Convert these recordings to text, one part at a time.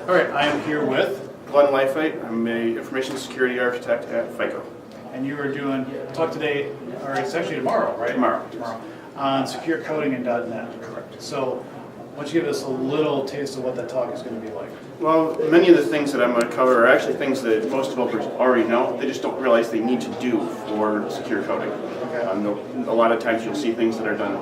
All right, I am here with, Leifheit. I'm a information security architect at FICO. and you are doing talk today, or it's actually tomorrow, right? Tomorrow. On secure coding in .NET. Correct. So, why don't you give us a little taste of what that talk is going to be like? Well, many of the things that I'm going to cover are actually things that most developers already know. They just don't realize they need to do for secure coding. Okay. A lot of times you'll see things that are done.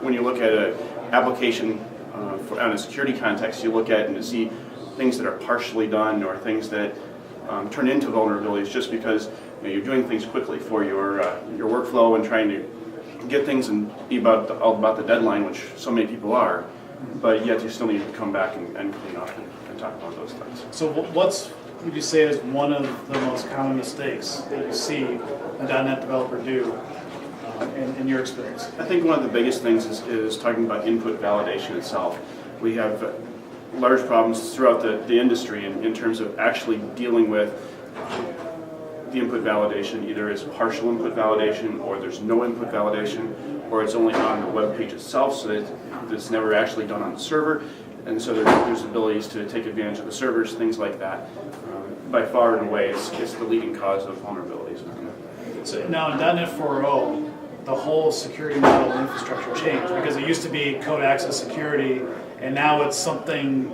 When you look at an application on a security context, you look at it and you see things that are partially done or things that turn into vulnerabilities just because you're doing things quickly for your workflow and trying to get things and be all about the deadline, which so many people are, but yet you still need to come back and clean up and talk about those things. So, what would you say is one of the most common mistakes that you see a .NET developer do in your experience? I think one of the biggest things is talking about input validation itself. We have large problems throughout the industry in terms of actually dealing with the input validation. Either it's partial input validation, or there's no input validation, or it's only on the web page itself, so that it's never actually done on the server. And so there's abilities to take advantage of the servers, things like that. By far and away, it's the leading cause of vulnerabilities. So now in .NET 4.0, the whole security model and infrastructure changed because it used to be code access security, and now it's something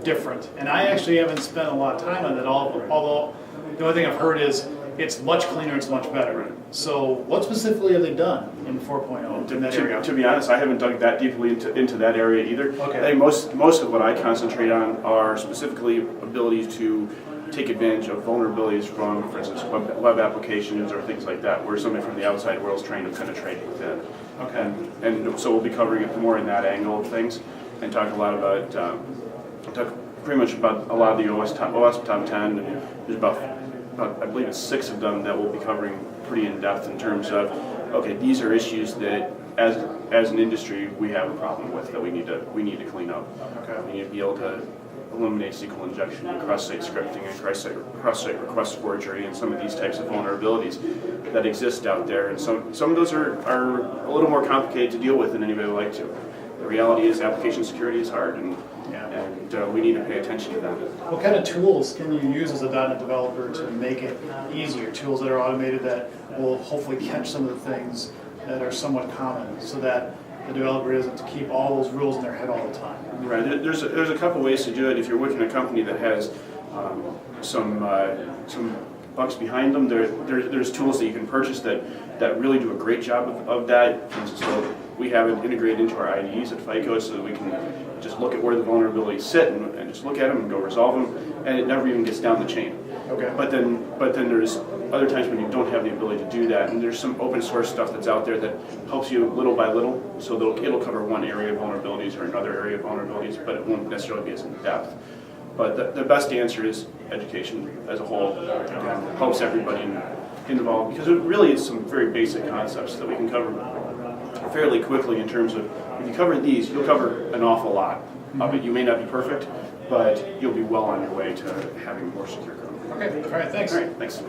different. And I actually haven't spent a lot of time on it, although the only thing I've heard is it's much cleaner, it's much better. So what specifically have they done in 4.0 in that area? To be honest, I haven't dug that deeply into that area either. Okay. I think most of what I concentrate on are specifically abilities to take advantage of vulnerabilities from, for instance, web applications or things like that, where somebody from the outside world is trying to penetrate within. Okay. And so we'll be covering it more in that angle of things, and talk a lot about, talk pretty much about a lot of the OS top 10. And there's about I believe it's 6 of them that we'll be covering pretty in depth in terms of, okay, these are issues that as an industry we have a problem with that we need to clean up. Okay. We need to be able to eliminate SQL injection and cross-site scripting and cross-site request forgery and some of these types of vulnerabilities that exist out there. And some of those are a little more complicated to deal with than anybody would like to. The reality is application security is hard, and we need to pay attention to that. What kind of tools can you use as a .NET developer to make it easier? Tools that are automated that will hopefully catch some of the things that are somewhat common, so that the developer doesn't have to keep all those rules in their head all the time. Right. There's a couple ways to do it. If you're working in a company that has some bucks behind them, there's tools that you can purchase that really do a great job of that. For instance, so we have it integrated into our IDEs at FICO, so that we can just look at where the vulnerabilities sit and just look at them and go resolve them, and it never even gets down the chain. Okay. But then there's other times when you don't have the ability to do that, and there's some open source stuff that's out there that helps you little by little, so it'll cover one area of vulnerabilities or another area of vulnerabilities, but it won't necessarily be as in depth. But the best answer is education as a whole. Helps everybody involved, because it really is some very basic concepts that we can cover fairly quickly in terms of, if you cover these, you'll cover an awful lot of it. You may not be perfect, but you'll be well on your way to having more secure code. Okay, all right, thanks. All right, thanks.